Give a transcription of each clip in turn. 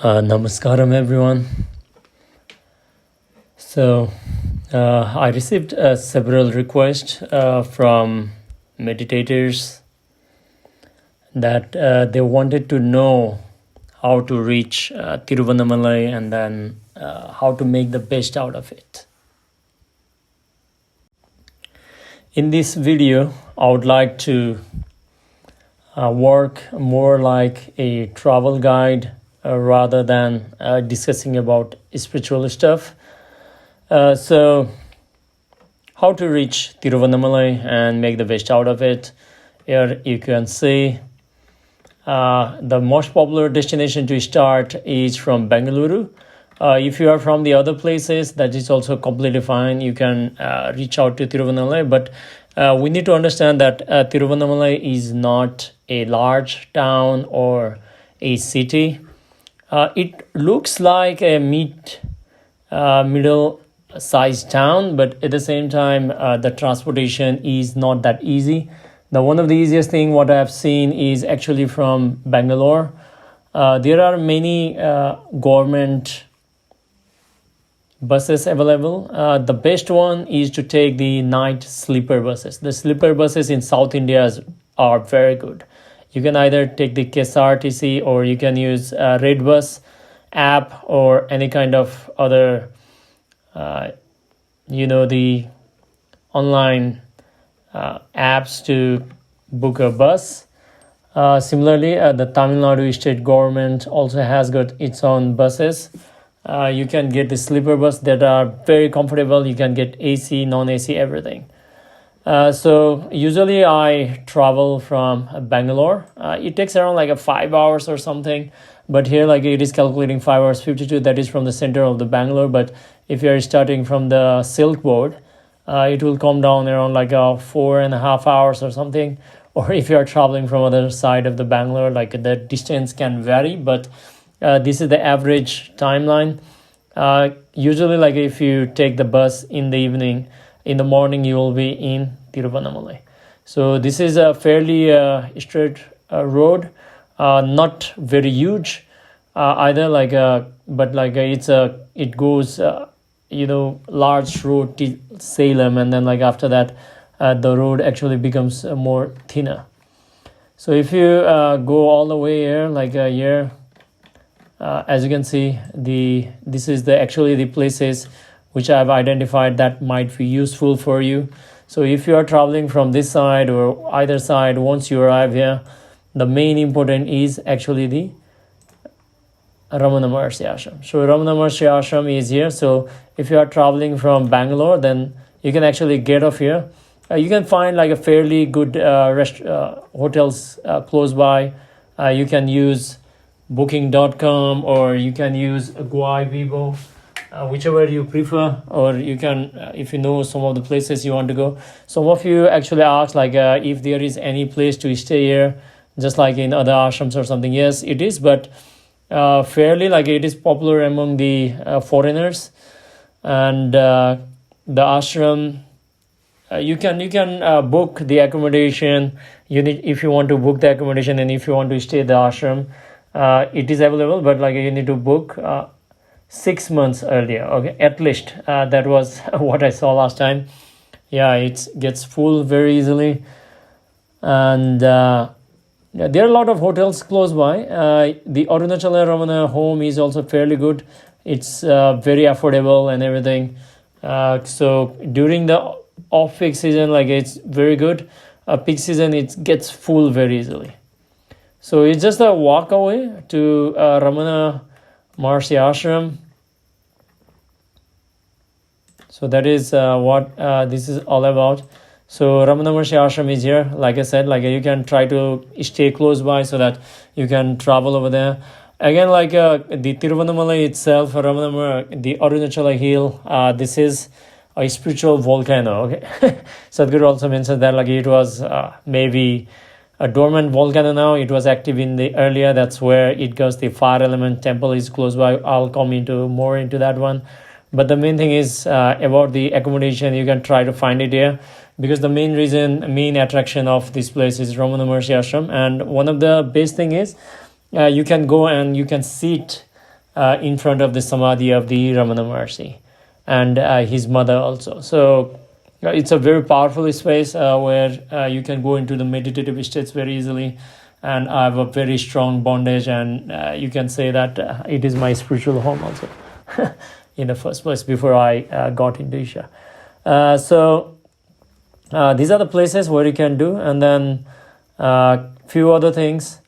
Namaskaram, everyone. So, I received several requests from meditators that they wanted to know how to reach Thiruvannamalai and then how to make the best out of it. In this video, I would like to work more like a travel guide rather than discussing about spiritual stuff. So, how to reach Thiruvannamalai and make the best out of it. Here you can see the most popular destination to start is from Bengaluru. If you are from the other places, that is also completely fine. You can reach out to Thiruvannamalai, but we need to understand that Thiruvannamalai is not a large town or a city. It looks like a middle-sized town, but at the same time, the transportation is not that easy. One of the easiest thing what I have seen is actually from Bangalore. There are many government buses available. The best one is to take the night sleeper buses. The sleeper buses in South India are very good. You can either take the KSRTC or you can use Redbus app or any kind of other, the online apps to book a bus. Similarly, the Tamil Nadu state government also has got its own buses. You can get the sleeper bus that are very comfortable. You can get AC, non-AC, everything. So usually I travel from Bangalore. It takes around like 5 hours or something, but here like it is calculating 5 hours 52. That is from the center of the Bangalore. But if you are starting from the Silk Board, it will come down around like 4.5 hours or something. Or if you are traveling from other side of the Bangalore, like the distance can vary, but this is the average timeline. Usually like if you take the bus in the evening, in the morning you will be in Thiruvannamalai. So this is a fairly straight road, not very huge either, but it goes large road to Salem, and then like after that the road actually becomes more thinner. So if you go all the way here, here, as you can see, this is actually the places which I have identified that might be useful for you. So if you are traveling from this side or either side, once you arrive here, the main important is actually the Ramana Maharshi Ashram. So Ramana Maharshi Ashram is here. So if you are traveling from Bangalore, then you can actually get off here. You can find like a fairly good hotels close by. You can use booking.com or you can use Guai Vivo. Whichever you prefer, or you can, if you know some of the places you want to go. Some of you actually asked if there is any place to stay here, just like in other ashrams or something. Yes, it is, but fairly it is popular among the foreigners. And the ashram, you can book the accommodation. If you want to book the accommodation and if you want to stay at the ashram, it is available, but you need to book 6 months earlier, okay, at least. That was what I saw last time. Yeah, it gets full very easily. And there are a lot of hotels close by. The Arunachala Ramana home is also fairly good. It's very affordable and everything. So during the off-peak season, it's very good. Peak season, it gets full very easily. So it's just a walk away to Ramana Maharshi Ashram. So that is what this is all about. So Ramana Maharshi Ashram is here. Like I said, you can try to stay close by so that you can travel over there. Again, the Thiruvannamalai itself, the Arunachala Hill, this is a spiritual volcano. Okay, Sadhguru also mentioned that it was maybe a dormant volcano now. It was active in the earlier. That's where it goes. The fire element temple is close by. I'll come more into that one. But the main thing is about the accommodation. You can try to find it here, because the main attraction of this place is Ramana Maharshi Ashram. And one of the best thing is you can go and you can sit in front of the Samadhi of the Ramana Maharshi and his mother also. So it's a very powerful space where you can go into the meditative states very easily, and I have a very strong bondage, and you can say that it is my spiritual home also in the first place before I got into Isha. So these are the places where you can do, and then few other things.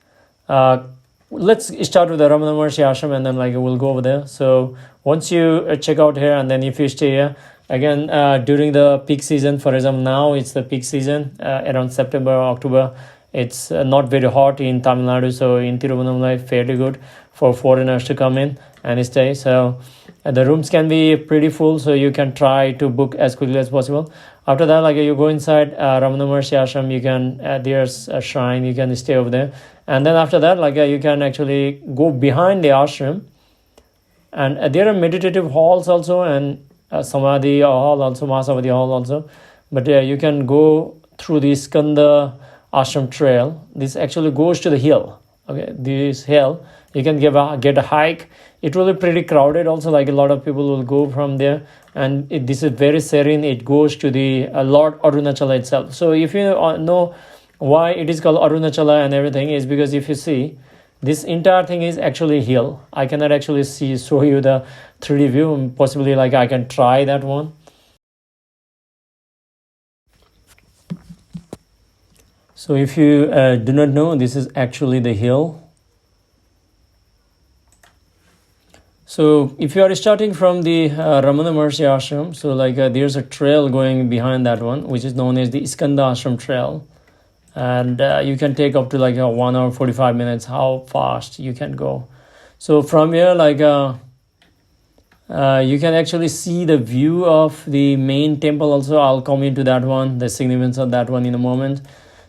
Let's start with the Ramana Maharshi ashram, and then we'll go over there. So once you check out here, and then if you stay here again during the peak season, for example, now it's the peak season around September or October. It's not very hot in Tamil Nadu, so in Thiruvannamalai fairly good for foreigners to come in and stay. So the rooms can be pretty full, so you can try to book as quickly as possible. After that, you go inside Ramana Maharshi ashram, you can there's a shrine, you can stay over there, and then after that, you can actually go behind the ashram, and there are meditative halls also, and Samadhi hall also, Mahasavati hall also. But you can go through the Iskandashram Trail. This actually goes to the hill. Okay, this hill you can get a hike. It will be pretty crowded also, a lot of people will go from there, and this is very serene. It goes to the Lord Arunachala itself. So if you know why it is called Arunachala and everything, is because if you see, this entire thing is actually hill. I cannot actually show you the 3D view. Possibly I can try that one. So if you do not know, this is actually the hill. So if you are starting from the Ramana Maharshi ashram, so there's a trail going behind that one, which is known as the Iskandashram Trail. And you can take up to 1 hour 45 minutes, how fast you can go. So from here, you can actually see the view of the main temple also. I'll come into that one, the significance of that one in a moment.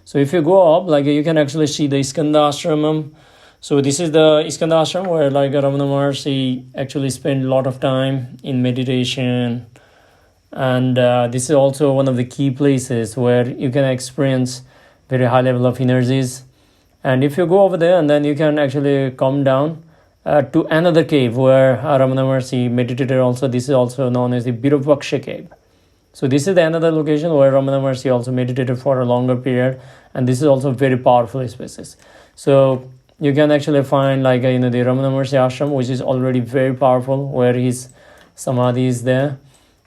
So if you go up, you can actually see the Iskandashramam. So this is the Iskandashram where Ramana Maharshi actually spent a lot of time in meditation. And this is also one of the key places where you can experience very high level of energies. And if you go over there, and then you can actually come down to another cave where Ramana Maharshi meditated also. This is also known as the Virupaksha cave. So this is the another location where Ramana Maharshi also meditated for a longer period, and this is also very powerful spaces. So you can actually find the Ramana Maharshi ashram, which is already very powerful, where his Samadhi is there,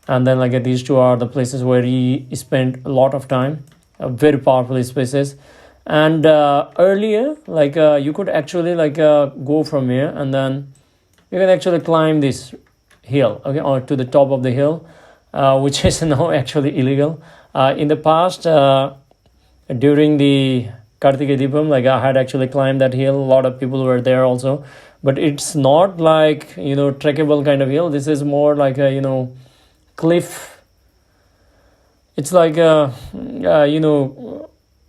and then these two are the places where he spent a lot of time, very powerful spaces. And earlier, you could actually go from here, and then you can actually climb this hill, okay, or to the top of the hill, which is now actually illegal. In the past, during the Kartika Deepam, I had actually climbed that hill. A lot of people were there also, but it's not trekkable kind of hill. This is more a cliff. It's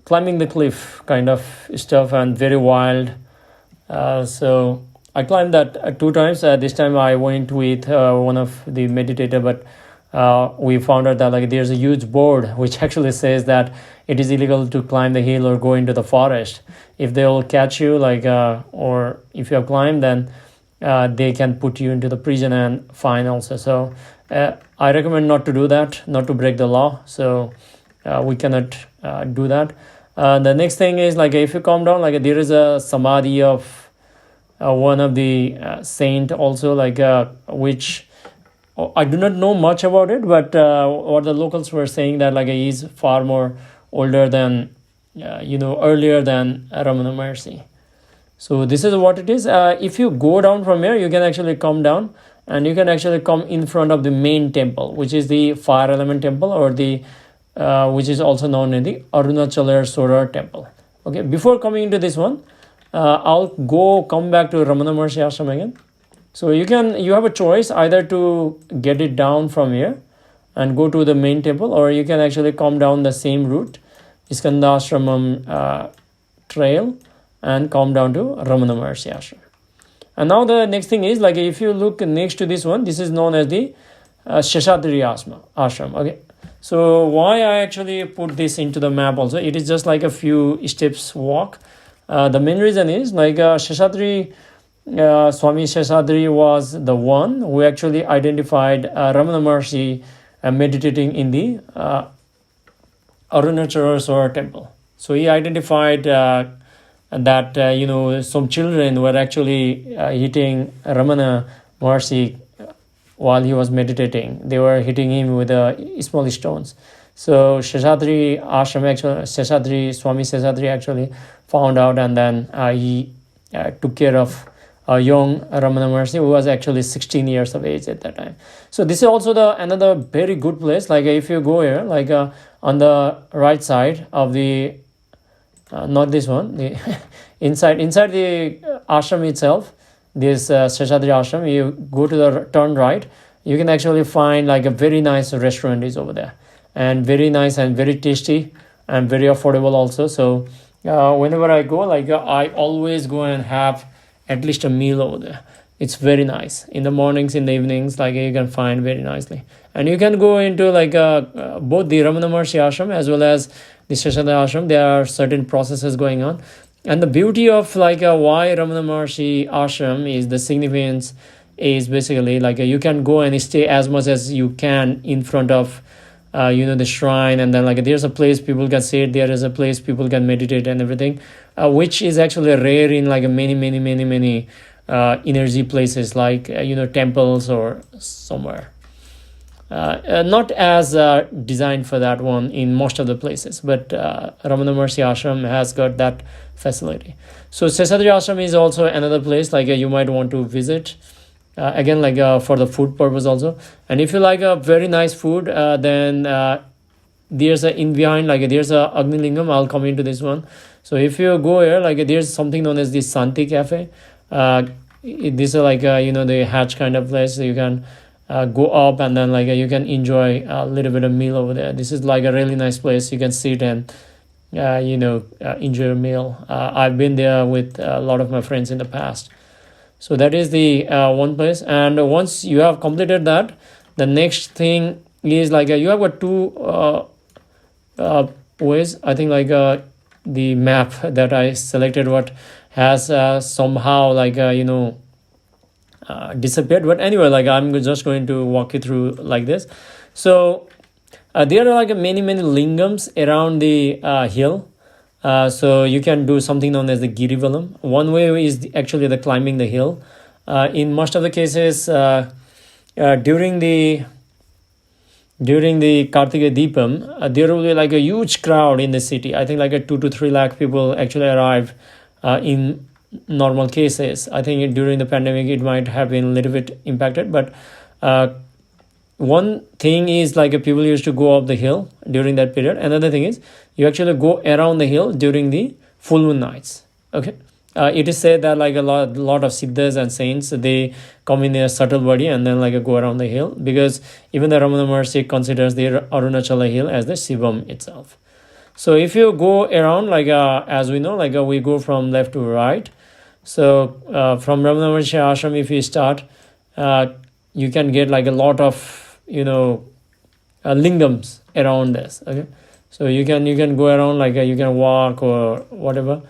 climbing the cliff kind of stuff, and very wild. So I climbed that 2 times. This time I went with one of the meditator, but we found out that there's a huge board which actually says that it is illegal to climb the hill or go into the forest. If they will catch you, or if you have climbed, then they can put you into the prison and fine also. So I recommend not to do that, not to break the law. So we cannot do that. The next thing is if you come down, there is a Samadhi of one of the saint also, which I do not know much about it, but what the locals were saying that he is far more older than earlier than Ramana Maharshi. So this is what it is. If you go down from here, you can actually come down, and you can actually come in front of the main temple, which is the fire element temple, or the which is also known as the Arunachala Solar Temple. Okay, before coming into this one, I'll come back to Ramana Maharshi ashram again. So you have a choice either to get it down from here and go to the main temple, or you can actually come down the same route, Iskandashram Trail, and come down to Ramana Maharshi ashram. And now the next thing is, if you look next to this one, this is known as the Seshadri ashram. Okay, so why I actually put this into the map also, it is just a few steps walk. The main reason is Seshadri Swami Seshadri was the one who actually identified Ramana Maharshi meditating in the Arunachaleswara temple. So he identified that some children were actually hitting Ramana Maharshi while he was meditating. They were hitting him with small stones. So Swami Seshadri actually found out, and then he took care of a young Ramana Maharshi who was actually 16 years of age at that time. So this is also another very good place. Like if you go here, like on the right side of the not this one, the inside the ashram itself, this Seshadri ashram, you go to the turn right, you can actually find like a very nice restaurant is over there, and very nice and very tasty and very affordable also. So whenever I go, like I always go and have at least a meal over there. It's very nice in the mornings, in the evenings, like you can find very nicely. And you can go into like both the Ramana Maharshi ashram as well as the Seshadri ashram. There are certain processes going on. And the beauty of like why Ramana Maharshi ashram is, the significance is basically like you can go and stay as much as you can in front of the shrine, and then like there's a place people can sit, there is a place people can meditate and everything, which is actually rare in like many energy places like temples or somewhere. Not as designed for that one in most of the places, but Ramana Maharshi ashram has got that facility. So Seshadri ashram is also another place like you might want to visit. Again, like for the food purpose also. And if you like a very nice food, then there's in behind, like there's a Agni Lingam. I'll come into this one. So if you go here, like there's something known as the Santi Cafe. This is like the hatch kind of place. So you can go up, and then like you can enjoy a little bit of meal over there. This is like a really nice place. You can sit and enjoy a meal. I've been there with a lot of my friends in the past. So that is the one place. And once you have completed that, the next thing is like you have got two ways. I think like the map that I selected, what has somehow like disappeared. But anyway, like I'm just going to walk you through like this. So there are like many lingams around the hill. So you can do something known as the Girivalam. One way is actually the climbing the hill. In most of the cases, during the Kartika Deepam, there will be like a huge crowd in the city. I think like 2 to 3 lakh people actually arrive in normal cases. I think during the pandemic it might have been a little bit impacted, but one thing is like people used to go up the hill during that period. Another thing is you actually go around the hill during the full moon nights. Okay, it is said that like a lot of siddhas and saints, they come in a subtle body and then like go around the hill, because even the Ramana Maharshi considers the Arunachala hill as the Shivam itself. So if you go around, like as we know, like we go from left to right. So from Ramana Maharshi ashram, if you start, you can get like a lot of lingams around this. Okay, so you can go around, like you can walk or whatever.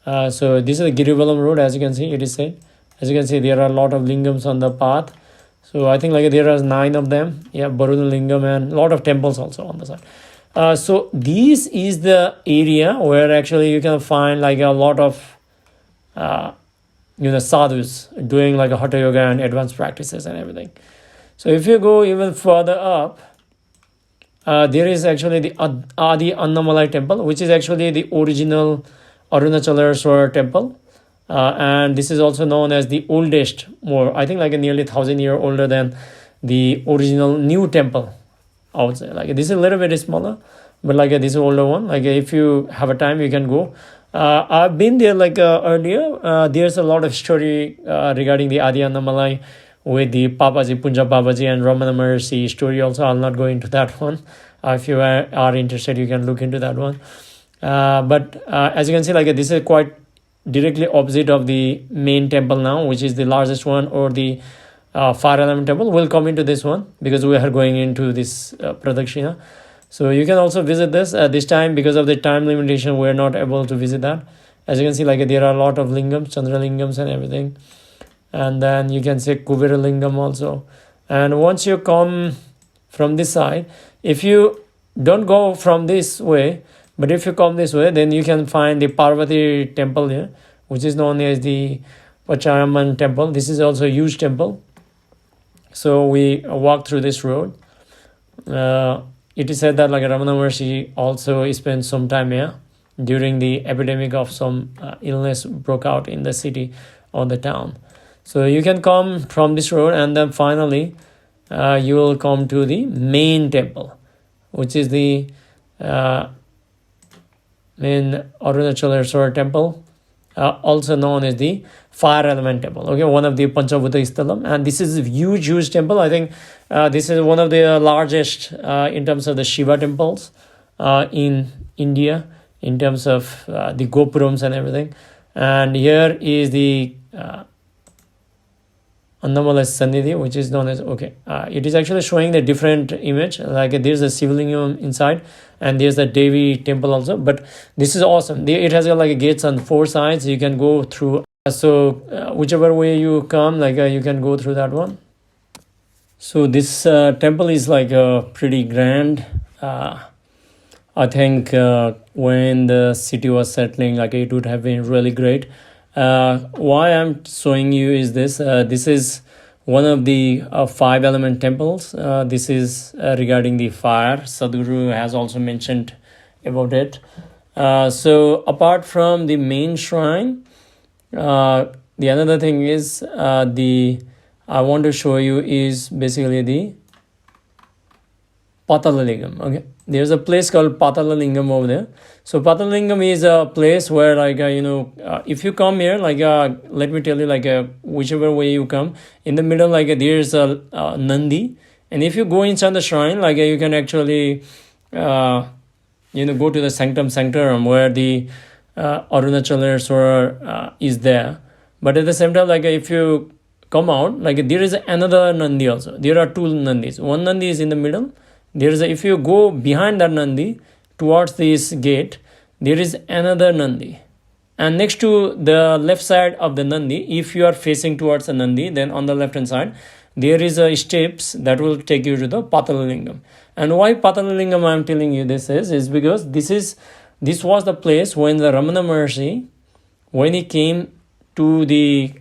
So this is the Girivalam road. As you can see, it is said, as you can see, there are a lot of lingams on the path. So I think like there are 9 of them. Yeah, Baruna Lingam, and a lot of temples also on the side. So this is the area where actually you can find like a lot of sadhus doing like a hatha yoga and advanced practices and everything. So if you go even further up, there is actually the Adi Annamalai temple, which is actually the original Arunachaleswara temple. And this is also known as the oldest, I think like a nearly 1,000 year older than the original new temple, I would say. Like this is a little bit smaller, but like this is older one. Like if you have a time, you can go. I've been there like earlier. There's a lot of story regarding the Adi Annamalai with the Papaji, Punja Papaji and Ramana Maharshi story also. I'll not go into that one. If you are interested, you can look into that one. But as you can see, like this is quite directly opposite of the main temple now, which is the largest one, or the fire element temple. We'll come into this one because we are going into this Pradakshina. So you can also visit this. This time, because of the time limitation, we're not able to visit that. As you can see, like there are a lot of lingams, Chandra lingams and everything. and then you can say Kuberalingam also. And once you come from this side, if you don't go from this way, but if you come this way, then you can find the Parvati Temple here, which is known as the Pacharaman Temple. This is also a huge temple. So we walk through this road. It is said that like Ramana Maharshi also spent some time here during the epidemic of some illness broke out in the city or the town. So you can come from this road, and then finally you will come to the main temple, which is the main Arunachaleswara temple, also known as the fire element temple. Okay, one of the Panchabhuta Sthalam, and this is a huge temple. I think this is one of the largest in terms of the Shiva temples in India, in terms of the gopurams and everything. And here is the Annamalai Sannidhi, which is known as, it is actually showing the different image, like there's a Sivalingam inside, and there's the Devi Temple also. But this is awesome. It has like gates on 4 sides. You can go through. So whichever way you come, like you can go through that one. So this temple is like pretty grand. I think when the city was settling, like it would have been really great. Why I'm showing you is this. This is one of the 5 element temples. This is regarding the fire. Sadhguru has also mentioned about it. So apart from the main shrine, the another thing is I want to show you is basically the Patalalingam. Okay, there's a place called Patalalingam over there. So Patalalingam is a place where like if you come here, like let me tell you, like whichever way you come, in the middle like there's a Nandi, and if you go inside the shrine, like you can actually go to the sanctum sanctorum where the Arunachaleswara is there. But at the same time, like if you come out, like there is another Nandi also. There are 2 Nandis. One Nandi is in the middle. There is if you go behind that Nandi towards this gate, there is another Nandi. And next to the left side of the Nandi, if you are facing towards the Nandi, then on the left hand side, there is a steps that will take you to the Patalalingam. And why Patalalingam I am telling you this is because this was the place when the Ramana Maharshi, when he came to the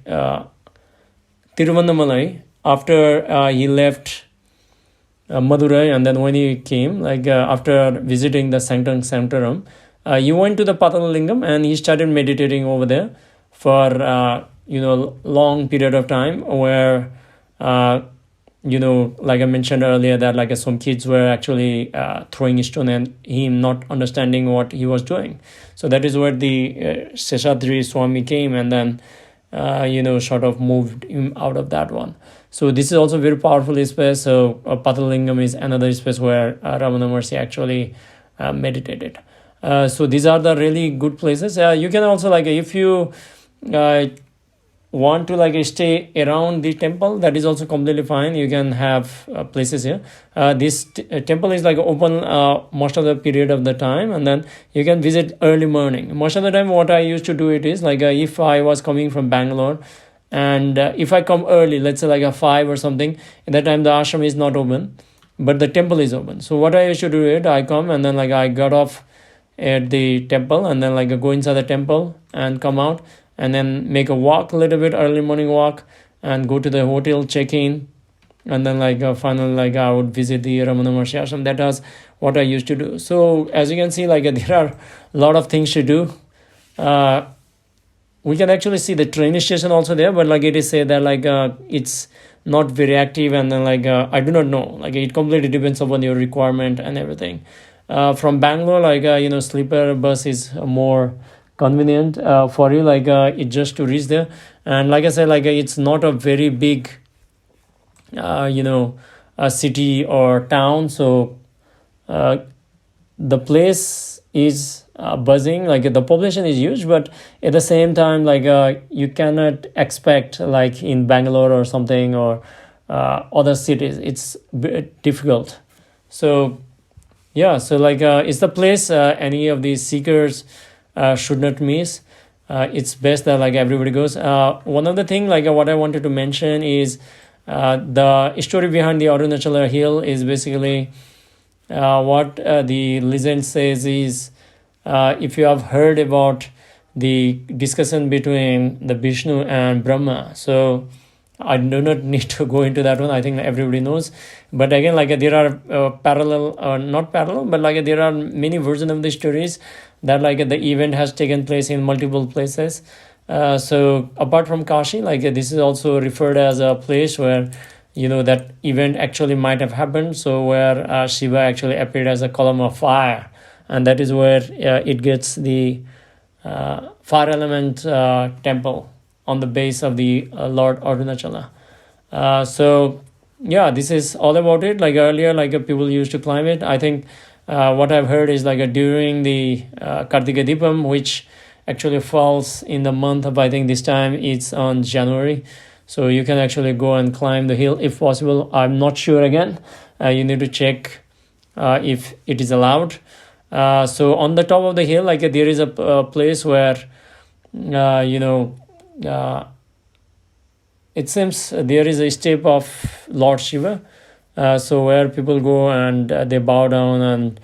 Thiruvannamalai after he left Madurai, and then when he came, like after visiting the Sanctum Sanctorum, he went to the Patalalingam and he started meditating over there for long period of time, where like I mentioned earlier, that like some kids were actually throwing stone and him not understanding what he was doing. So that is where the Seshadri Swami came, and then sort of moved him out of that one. So this is also very powerful space. So Patalalingam is another space where Ramana Maharshi actually meditated. So these are the really good places. You can also, like if you want to like stay around the temple, that is also completely fine. You can have places here. This temple is like open most of the period of the time, and then you can visit early morning. Most of the time what I used to do it is like if I was coming from Bangalore, and if I come early, let's say like a 5 or something, at that time the ashram is not open, but the temple is open. So what I used to do it, I come and then like I got off at the temple, and then like go inside the temple and come out, and then make a walk, a little bit early morning walk, and go to the hotel, check in, and then like finally like I would visit the Ramana Maharshi ashram. That was what I used to do. So as you can see, like there are a lot of things to do. We can actually see the train station also there, but like it is said that like it's not very active, and then like I do not know, like it completely depends upon your requirement and everything. From Bangalore, like sleeper bus is more convenient for you, like it just to reach there. And like I said, like it's not a very big a city or town, so the place is buzzing, like the population is huge, but at the same time like you cannot expect like in Bangalore or something, or other cities, it's a bit difficult. So yeah, so like it's the place any of these seekers should not miss. it's best that like everybody goes. One other thing like what I wanted to mention is the story behind the Arunachala hill is basically what the legend says is, if you have heard about the discussion between the Vishnu and Brahma, so I do not need to go into that one. I think everybody knows. But again, like there are parallel, not parallel, but like there are many versions of the stories that like the event has taken place in multiple places. So apart from Kashi, like this is also referred as a place where that event actually might have happened. So where Shiva actually appeared as a column of fire, and that is where it gets the fire element temple on the base of the Lord Arunachala. So yeah, this is all about it. Like earlier, like people used to climb it. I think what I've heard is like during the Kartika Deepam, which actually falls in the month of, I think this time it's on January. So you can actually go and climb the hill if possible. I'm not sure again. You need to check if it is allowed. So on the top of the hill, like there is a place where, it seems there is a step of Lord Shiva. So where people go and they bow down, and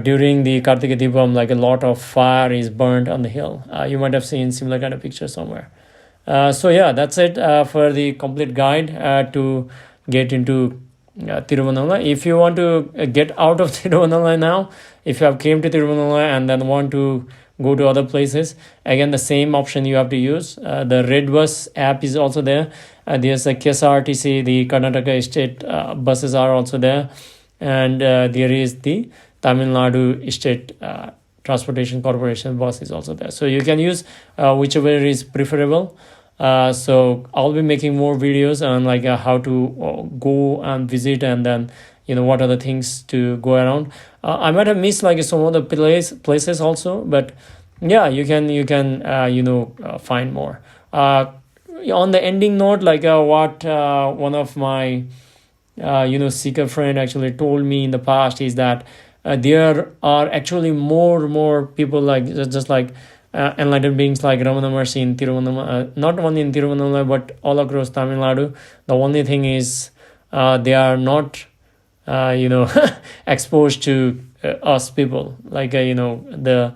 during the Kartika Deepam, like a lot of fire is burnt on the hill. You might have seen similar kind of picture somewhere. So yeah, that's it for the complete guide to get into Thiruvannamalai. If you want to get out of Thiruvannamalai now, if you have came to Thiruvannamalai and then want to go to other places, again the same option you have to use. The Red Bus app is also there. There's a KSRTC, the Karnataka state buses are also there, and there is the Tamil Nadu state transportation corporation bus is also there. So you can use whichever is preferable. So I'll be making more videos on like how to go and visit, and then what are the things to go around. I might have missed like some of the places also, but yeah, you can find more. On the ending note, like what one of my seeker friend actually told me in the past is that there are actually more people like just like enlightened beings like Ramana Maharshi in Thiruvannamalai, not only in Thiruvannamalai but all across Tamil Nadu. The only thing is they are not exposed to us people, like the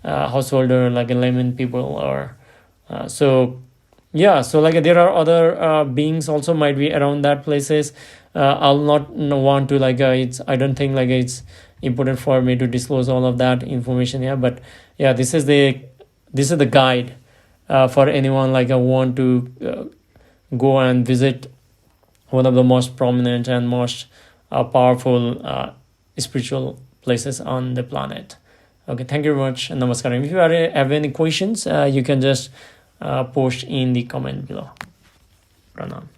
householder, like a layman people, or so yeah. So like there are other beings also might be around that places. I'll not want to like I don't think like it's important for me to disclose all of that information here, but yeah, this is the guide for anyone like I want to go and visit one of the most prominent and most powerful spiritual places on the planet. Okay, thank you very much, and namaskaram. If you have any questions, you can just post in the comment below. Pranam.